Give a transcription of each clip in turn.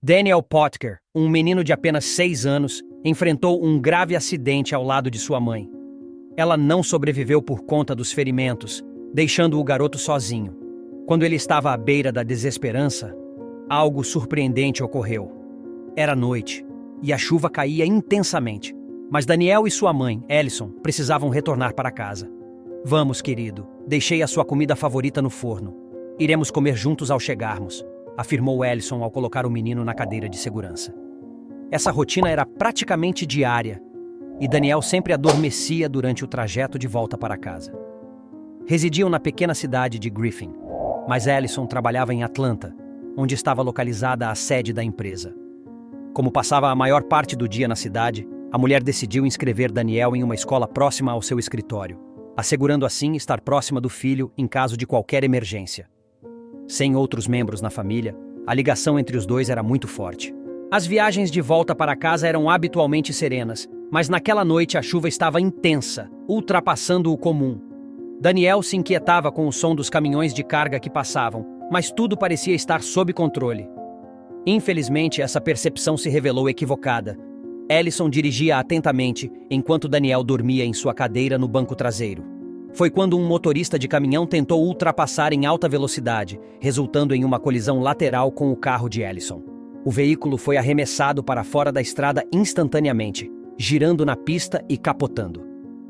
Daniel Potker, um menino de apenas 6 anos, enfrentou um grave acidente ao lado de sua mãe. Ela não sobreviveu por conta dos ferimentos, deixando o garoto sozinho. Quando ele estava à beira da desesperança, algo surpreendente ocorreu. Era noite, e a chuva caía intensamente, mas Daniel e sua mãe, Ellison, precisavam retornar para casa. "Vamos, querido, deixei a sua comida favorita no forno. Iremos comer juntos ao chegarmos", afirmou Ellison ao colocar o menino na cadeira de segurança. Essa rotina era praticamente diária, e Daniel sempre adormecia durante o trajeto de volta para casa. Residiam na pequena cidade de Griffin, mas Ellison trabalhava em Atlanta, onde estava localizada a sede da empresa. Como passava a maior parte do dia na cidade, a mulher decidiu inscrever Daniel em uma escola próxima ao seu escritório, assegurando assim estar próxima do filho em caso de qualquer emergência. Sem outros membros na família, a ligação entre os dois era muito forte. As viagens de volta para casa eram habitualmente serenas, mas naquela noite a chuva estava intensa, ultrapassando o comum. Daniel se inquietava com o som dos caminhões de carga que passavam, mas tudo parecia estar sob controle. Infelizmente, essa percepção se revelou equivocada. Ellison dirigia atentamente, enquanto Daniel dormia em sua cadeira no banco traseiro. Foi quando um motorista de caminhão tentou ultrapassar em alta velocidade, resultando em uma colisão lateral com o carro de Ellison. O veículo foi arremessado para fora da estrada instantaneamente, girando na pista e capotando.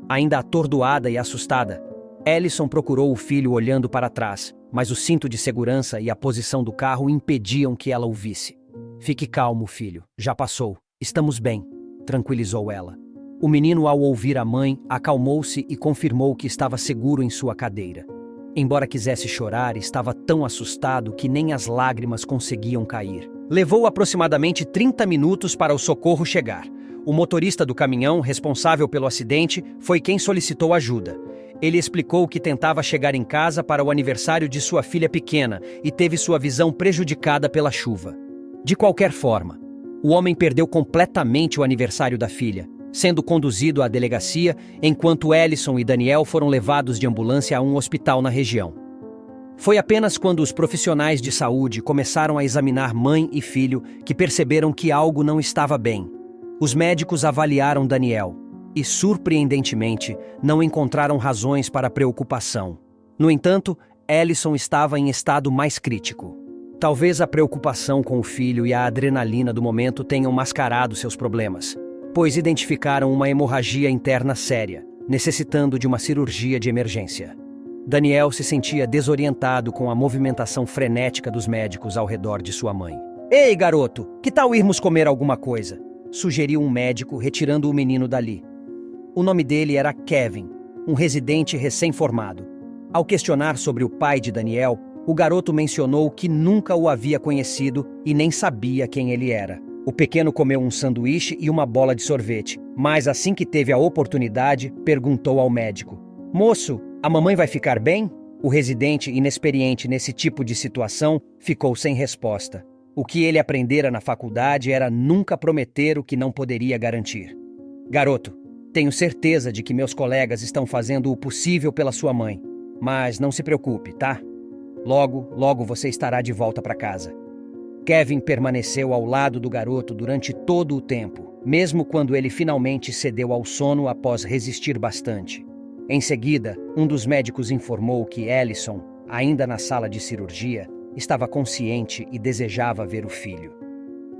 Ainda atordoada e assustada, Ellison procurou o filho olhando para trás, mas o cinto de segurança e a posição do carro impediam que ela o visse. "Fique calmo, filho, já passou, estamos bem", tranquilizou ela. O menino, ao ouvir a mãe, acalmou-se e confirmou que estava seguro em sua cadeira. Embora quisesse chorar, estava tão assustado que nem as lágrimas conseguiam cair. Levou aproximadamente 30 minutos para o socorro chegar. O motorista do caminhão, responsável pelo acidente, foi quem solicitou ajuda. Ele explicou que tentava chegar em casa para o aniversário de sua filha pequena e teve sua visão prejudicada pela chuva. De qualquer forma, o homem perdeu completamente o aniversário da filha, sendo conduzido à delegacia, enquanto Ellison e Daniel foram levados de ambulância a um hospital na região. Foi apenas quando os profissionais de saúde começaram a examinar mãe e filho que perceberam que algo não estava bem. Os médicos avaliaram Daniel e, surpreendentemente, não encontraram razões para preocupação. No entanto, Ellison estava em estado mais crítico. Talvez a preocupação com o filho e a adrenalina do momento tenham mascarado seus problemas, pois identificaram uma hemorragia interna séria, necessitando de uma cirurgia de emergência. Daniel se sentia desorientado com a movimentação frenética dos médicos ao redor de sua mãe. "Ei, garoto, que tal irmos comer alguma coisa?", sugeriu um médico, retirando o menino dali. O nome dele era Kevin, um residente recém-formado. Ao questionar sobre o pai de Daniel, o garoto mencionou que nunca o havia conhecido e nem sabia quem ele era. O pequeno comeu um sanduíche e uma bola de sorvete, mas assim que teve a oportunidade, perguntou ao médico: "Moço, a mamãe vai ficar bem?" O residente, inexperiente nesse tipo de situação, ficou sem resposta. O que ele aprendera na faculdade era nunca prometer o que não poderia garantir. "Garoto, tenho certeza de que meus colegas estão fazendo o possível pela sua mãe, mas não se preocupe, tá? Logo você estará de volta para casa." Kevin permaneceu ao lado do garoto durante todo o tempo, mesmo quando ele finalmente cedeu ao sono após resistir bastante. Em seguida, um dos médicos informou que Ellison, ainda na sala de cirurgia, estava consciente e desejava ver o filho.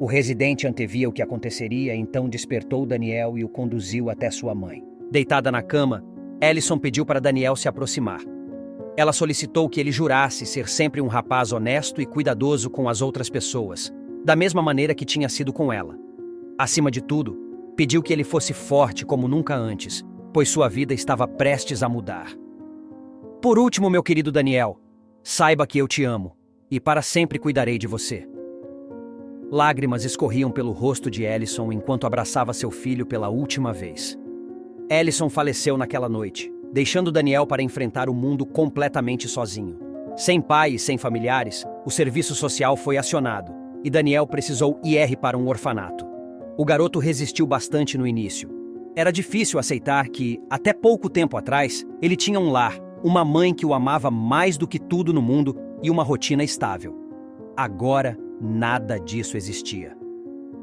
O residente antevia o que aconteceria, então despertou Daniel e o conduziu até sua mãe. Deitada na cama, Ellison pediu para Daniel se aproximar. Ela solicitou que ele jurasse ser sempre um rapaz honesto e cuidadoso com as outras pessoas, da mesma maneira que tinha sido com ela. Acima de tudo, pediu que ele fosse forte como nunca antes, pois sua vida estava prestes a mudar. "Por último, meu querido Daniel, saiba que eu te amo e para sempre cuidarei de você." Lágrimas escorriam pelo rosto de Ellison enquanto abraçava seu filho pela última vez. Ellison faleceu naquela noite, deixando Daniel para enfrentar o mundo completamente sozinho. Sem pai e sem familiares, o serviço social foi acionado, e Daniel precisou ir para um orfanato. O garoto resistiu bastante no início. Era difícil aceitar que, até pouco tempo atrás, ele tinha um lar, uma mãe que o amava mais do que tudo no mundo e uma rotina estável. Agora, Nada disso existia.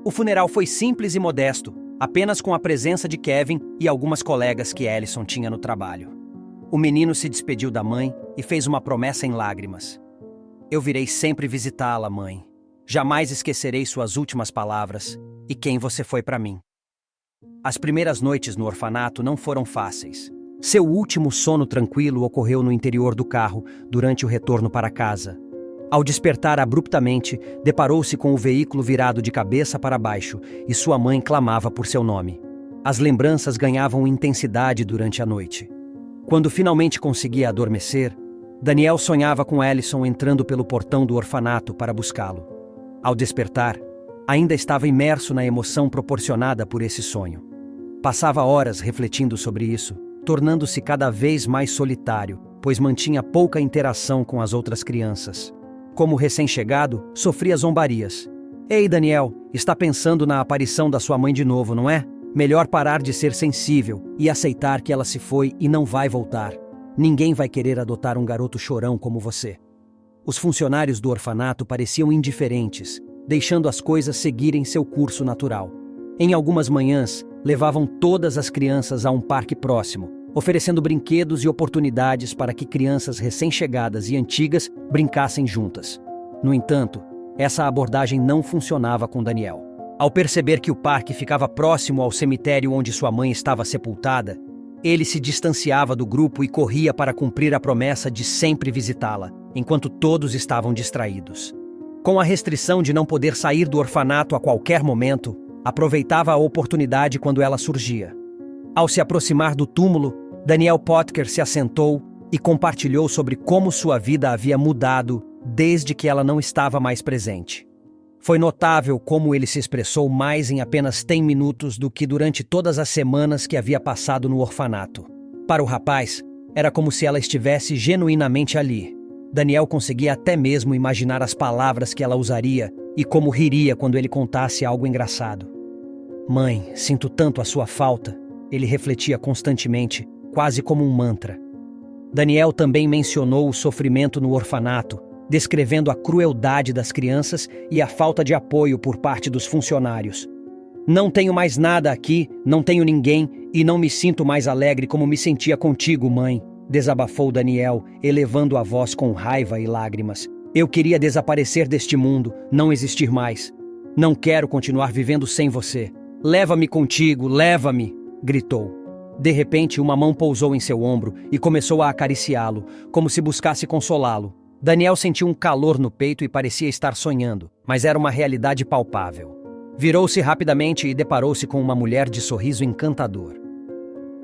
O funeral foi simples e modesto, apenas com a presença de Kevin e algumas colegas que Allison tinha no trabalho. O menino se despediu da mãe e fez uma promessa em lágrimas. Eu virei sempre visitá-la, mãe. Jamais esquecerei suas últimas palavras e quem você foi para mim. As primeiras noites no orfanato não foram fáceis. Seu último sono tranquilo ocorreu no interior do carro durante o retorno para casa. Ao despertar abruptamente, deparou-se com o veículo virado de cabeça para baixo e sua mãe clamava por seu nome. As lembranças ganhavam intensidade durante a noite. Quando finalmente conseguia adormecer, Daniel sonhava com Allison entrando pelo portão do orfanato para buscá-lo. Ao despertar, ainda estava imerso na emoção proporcionada por esse sonho. Passava horas refletindo sobre isso, tornando-se cada vez mais solitário, pois mantinha pouca interação com as outras crianças. Como recém-chegado, sofria zombarias. Ei, Daniel, está pensando na aparição da sua mãe de novo, não é? Melhor parar de ser sensível e aceitar que ela se foi e não vai voltar. Ninguém vai querer adotar um garoto chorão como você. Os funcionários do orfanato pareciam indiferentes, deixando as coisas seguirem seu curso natural. Em algumas manhãs, levavam todas as crianças a um parque próximo, oferecendo brinquedos e oportunidades para que crianças recém-chegadas e antigas brincassem juntas. No entanto, essa abordagem não funcionava com Daniel. Ao perceber que o parque ficava próximo ao cemitério onde sua mãe estava sepultada, ele se distanciava do grupo e corria para cumprir a promessa de sempre visitá-la, enquanto todos estavam distraídos. Com a restrição de não poder sair do orfanato a qualquer momento, aproveitava a oportunidade quando ela surgia. Ao se aproximar do túmulo, Daniel Potker se assentou e compartilhou sobre como sua vida havia mudado desde que ela não estava mais presente. Foi notável como ele se expressou mais em apenas 10 minutos do que durante todas as semanas que havia passado no orfanato. Para o rapaz, era como se ela estivesse genuinamente ali. Daniel conseguia até mesmo imaginar as palavras que ela usaria e como riria quando ele contasse algo engraçado. Mãe, sinto tanto a sua falta, ele refletia constantemente, quase como um mantra. Daniel também mencionou o sofrimento no orfanato, descrevendo a crueldade das crianças e a falta de apoio por parte dos funcionários. Não tenho mais nada aqui, não tenho ninguém e não me sinto mais alegre como me sentia contigo, mãe, desabafou Daniel, elevando a voz com raiva e lágrimas. Eu queria desaparecer deste mundo, não existir mais. Não quero continuar vivendo sem você. Leva-me contigo, leva-me, gritou. De repente, uma mão pousou em seu ombro e começou a acariciá-lo, como se buscasse consolá-lo. Daniel sentiu um calor no peito e parecia estar sonhando, mas era uma realidade palpável. Virou-se rapidamente e deparou-se com uma mulher de sorriso encantador.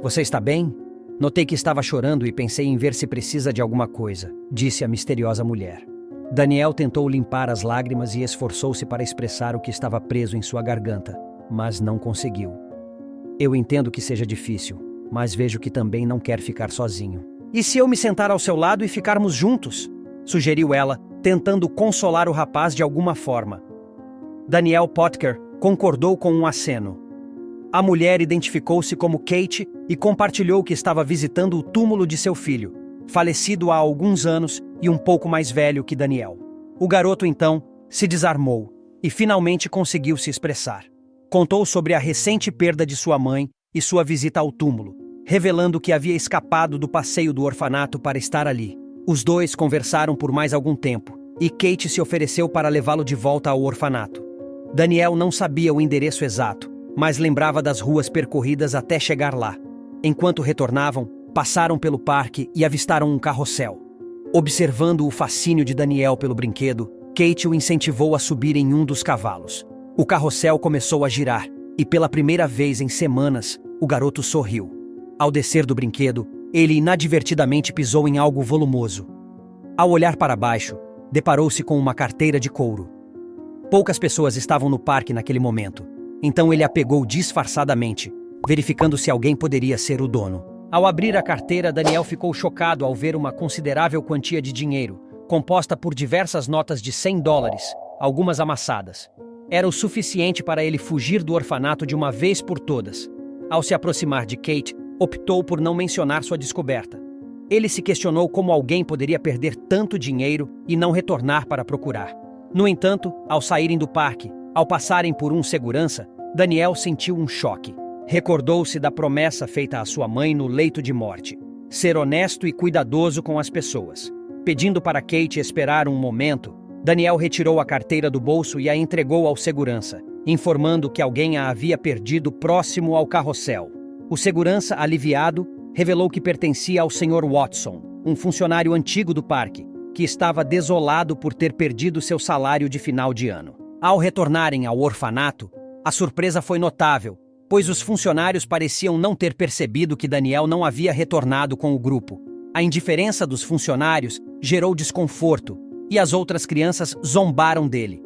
Você está bem? Notei que estava chorando e pensei em ver se precisa de alguma coisa, disse a misteriosa mulher. Daniel tentou limpar as lágrimas e esforçou-se para expressar o que estava preso em sua garganta, mas não conseguiu. Eu entendo que seja difícil, mas vejo que também não quer ficar sozinho. E se eu me sentar ao seu lado e ficarmos juntos? Sugeriu ela, tentando consolar o rapaz de alguma forma. Daniel Potker concordou com um aceno. A mulher identificou-se como Kate e compartilhou que estava visitando o túmulo de seu filho, falecido há alguns anos e um pouco mais velho que Daniel. O garoto, então, se desarmou e finalmente conseguiu se expressar. Contou sobre a recente perda de sua mãe e sua visita ao túmulo, revelando que havia escapado do passeio do orfanato para estar ali. Os dois conversaram por mais algum tempo, e Kate se ofereceu para levá-lo de volta ao orfanato. Daniel não sabia o endereço exato, mas lembrava das ruas percorridas até chegar lá. Enquanto retornavam, passaram pelo parque e avistaram um carrossel. Observando o fascínio de Daniel pelo brinquedo, Kate o incentivou a subir em um dos cavalos. O carrossel começou a girar, e pela primeira vez em semanas, o garoto sorriu. Ao descer do brinquedo, ele inadvertidamente pisou em algo volumoso. Ao olhar para baixo, deparou-se com uma carteira de couro. Poucas pessoas estavam no parque naquele momento, então ele a pegou disfarçadamente, verificando se alguém poderia ser o dono. Ao abrir a carteira, Daniel ficou chocado ao ver uma considerável quantia de dinheiro, composta por diversas notas de $100, algumas amassadas. Era o suficiente para ele fugir do orfanato de uma vez por todas. Ao se aproximar de Kate, optou por não mencionar sua descoberta. Ele se questionou como alguém poderia perder tanto dinheiro e não retornar para procurar. No entanto, ao saírem do parque, ao passarem por um segurança, Daniel sentiu um choque. Recordou-se da promessa feita à sua mãe no leito de morte: ser honesto e cuidadoso com as pessoas. Pedindo para Kate esperar um momento, Daniel retirou a carteira do bolso e a entregou ao segurança, informando que alguém a havia perdido próximo ao carrossel. O segurança, aliviado, revelou que pertencia ao Sr. Watson, um funcionário antigo do parque, que estava desolado por ter perdido seu salário de final de ano. Ao retornarem ao orfanato, a surpresa foi notável, pois os funcionários pareciam não ter percebido que Daniel não havia retornado com o grupo. A indiferença dos funcionários gerou desconforto, e as outras crianças zombaram dele.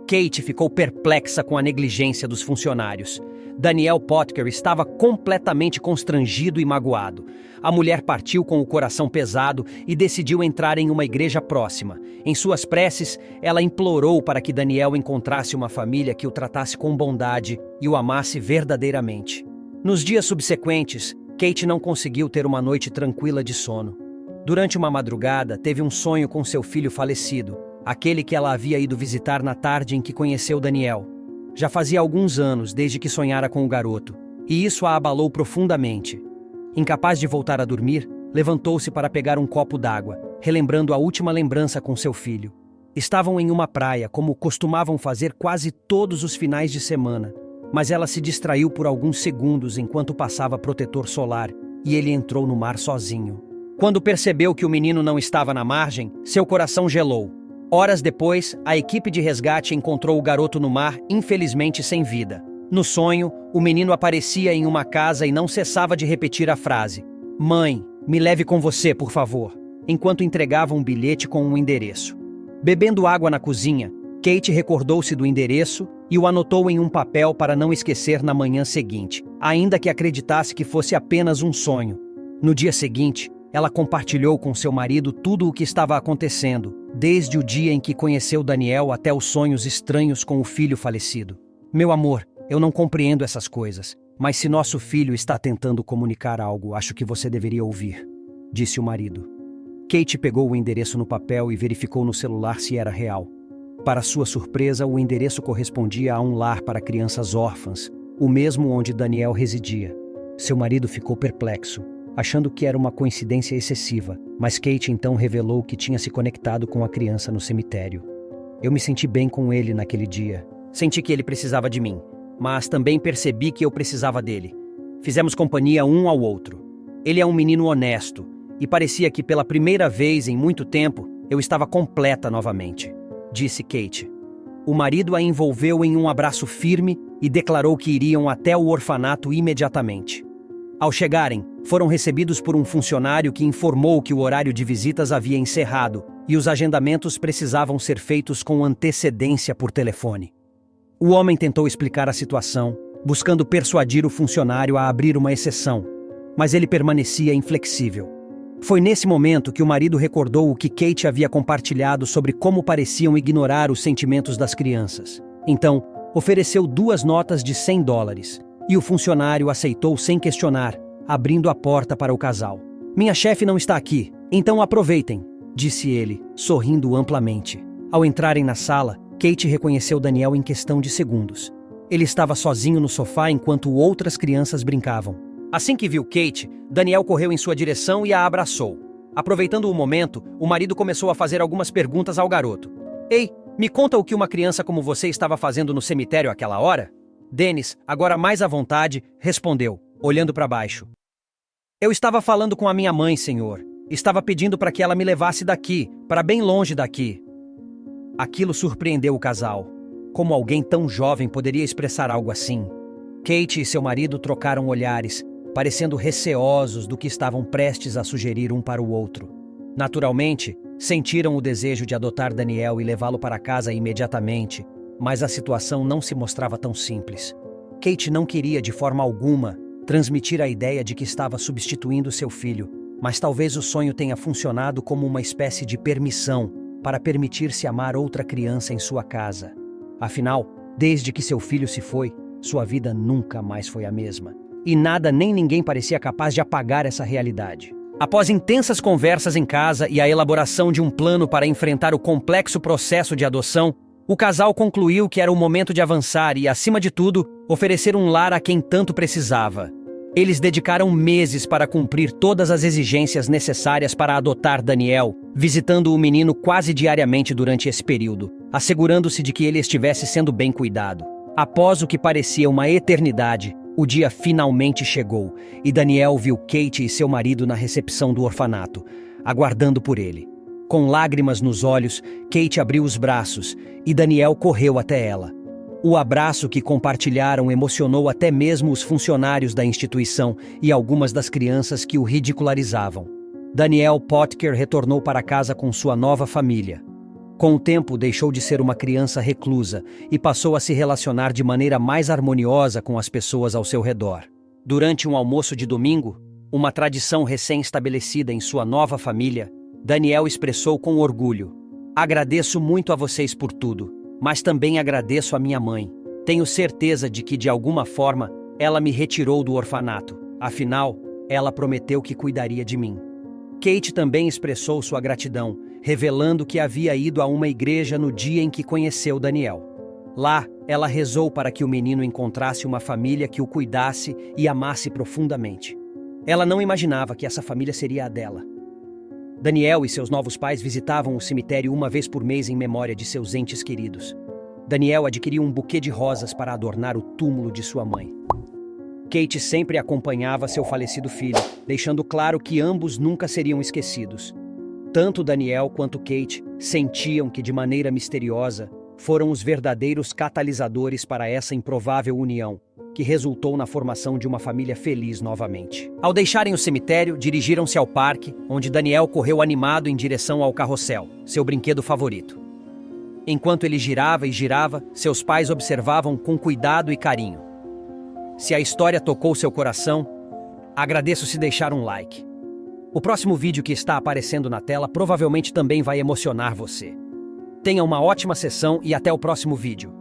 Kate ficou perplexa com a negligência dos funcionários. Daniel Potker estava completamente constrangido e magoado. A mulher partiu com o coração pesado e decidiu entrar em uma igreja próxima. Em suas preces, ela implorou para que Daniel encontrasse uma família que o tratasse com bondade e o amasse verdadeiramente. Nos dias subsequentes, Kate não conseguiu ter uma noite tranquila de sono. Durante uma madrugada, teve um sonho com seu filho falecido, aquele que ela havia ido visitar na tarde em que conheceu Daniel. Já fazia alguns anos desde que sonhara com o garoto, e isso a abalou profundamente. Incapaz de voltar a dormir, levantou-se para pegar um copo d'água, relembrando a última lembrança com seu filho. Estavam em uma praia, como costumavam fazer quase todos os finais de semana, mas ela se distraiu por alguns segundos enquanto passava protetor solar, e ele entrou no mar sozinho. Quando percebeu que o menino não estava na margem, seu coração gelou. Horas depois, a equipe de resgate encontrou o garoto no mar, infelizmente sem vida. No sonho, o menino aparecia em uma casa e não cessava de repetir a frase: "Mãe, me leve com você, por favor", enquanto entregava um bilhete com um endereço. Bebendo água na cozinha, Kate recordou-se do endereço e o anotou em um papel para não esquecer na manhã seguinte, ainda que acreditasse que fosse apenas um sonho. No dia seguinte, ela compartilhou com seu marido tudo o que estava acontecendo, desde o dia em que conheceu Daniel até os sonhos estranhos com o filho falecido. "Meu amor, eu não compreendo essas coisas, mas se nosso filho está tentando comunicar algo, acho que você deveria ouvir", disse o marido. Kate pegou o endereço no papel e verificou no celular se era real. Para sua surpresa, o endereço correspondia a um lar para crianças órfãs, o mesmo onde Daniel residia. Seu marido ficou perplexo, achando que era uma coincidência excessiva, mas Kate então revelou que tinha se conectado com a criança no cemitério. "Eu me senti bem com ele naquele dia. Senti que ele precisava de mim, mas também percebi que eu precisava dele. Fizemos companhia um ao outro. Ele é um menino honesto, e parecia que pela primeira vez em muito tempo eu estava completa novamente", disse Kate. O marido a envolveu em um abraço firme e declarou que iriam até o orfanato imediatamente. Ao chegarem, foram recebidos por um funcionário que informou que o horário de visitas havia encerrado e os agendamentos precisavam ser feitos com antecedência por telefone. O homem tentou explicar a situação, buscando persuadir o funcionário a abrir uma exceção, mas ele permanecia inflexível. Foi nesse momento que o marido recordou o que Kate havia compartilhado sobre como pareciam ignorar os sentimentos das crianças. Então, ofereceu 2 notas de $100, e o funcionário aceitou sem questionar, abrindo a porta para o casal. "Minha chefe não está aqui, então aproveitem", disse ele, sorrindo amplamente. Ao entrarem na sala, Kate reconheceu Daniel em questão de segundos. Ele estava sozinho no sofá enquanto outras crianças brincavam. Assim que viu Kate, Daniel correu em sua direção e a abraçou. Aproveitando o momento, o marido começou a fazer algumas perguntas ao garoto. "Ei, me conta o que uma criança como você estava fazendo no cemitério àquela hora?" Dennis, agora mais à vontade, respondeu, olhando para baixo. "Eu estava falando com a minha mãe, senhor. Estava pedindo para que ela me levasse daqui, para bem longe daqui." Aquilo surpreendeu o casal. Como alguém tão jovem poderia expressar algo assim? Kate e seu marido trocaram olhares, parecendo receosos do que estavam prestes a sugerir um para o outro. Naturalmente, sentiram o desejo de adotar Daniel e levá-lo para casa imediatamente, mas a situação não se mostrava tão simples. Kate não queria, de forma alguma, transmitir a ideia de que estava substituindo seu filho, mas talvez o sonho tenha funcionado como uma espécie de permissão para permitir-se amar outra criança em sua casa. Afinal, desde que seu filho se foi, sua vida nunca mais foi a mesma. E nada nem ninguém parecia capaz de apagar essa realidade. Após intensas conversas em casa e a elaboração de um plano para enfrentar o complexo processo de adoção, o casal concluiu que era o momento de avançar e, acima de tudo, oferecer um lar a quem tanto precisava. Eles dedicaram meses para cumprir todas as exigências necessárias para adotar Daniel, visitando o menino quase diariamente durante esse período, assegurando-se de que ele estivesse sendo bem cuidado. Após o que parecia uma eternidade, o dia finalmente chegou e Daniel viu Kate e seu marido na recepção do orfanato, aguardando por ele. Com lágrimas nos olhos, Kate abriu os braços e Daniel correu até ela. O abraço que compartilharam emocionou até mesmo os funcionários da instituição e algumas das crianças que o ridicularizavam. Daniel Potker retornou para casa com sua nova família. Com o tempo, deixou de ser uma criança reclusa e passou a se relacionar de maneira mais harmoniosa com as pessoas ao seu redor. Durante um almoço de domingo, uma tradição recém-estabelecida em sua nova família, Daniel expressou com orgulho: "Agradeço muito a vocês por tudo, mas também agradeço a minha mãe. Tenho certeza de que, de alguma forma, ela me retirou do orfanato. Afinal, ela prometeu que cuidaria de mim." Kate também expressou sua gratidão, revelando que havia ido a uma igreja no dia em que conheceu Daniel. Lá, ela rezou para que o menino encontrasse uma família que o cuidasse e amasse profundamente. Ela não imaginava que essa família seria a dela. Daniel e seus novos pais visitavam o cemitério uma vez por mês em memória de seus entes queridos. Daniel adquiriu um buquê de rosas para adornar o túmulo de sua mãe. Kate sempre acompanhava seu falecido filho, deixando claro que ambos nunca seriam esquecidos. Tanto Daniel quanto Kate sentiam que, de maneira misteriosa, foram os verdadeiros catalisadores para essa improvável união, que resultou na formação de uma família feliz novamente. Ao deixarem o cemitério, dirigiram-se ao parque, onde Daniel correu animado em direção ao carrossel, seu brinquedo favorito. Enquanto ele girava e girava, seus pais observavam com cuidado e carinho. Se a história tocou seu coração, agradeço se deixar um like. O próximo vídeo que está aparecendo na tela provavelmente também vai emocionar você. Tenha uma ótima sessão e até o próximo vídeo.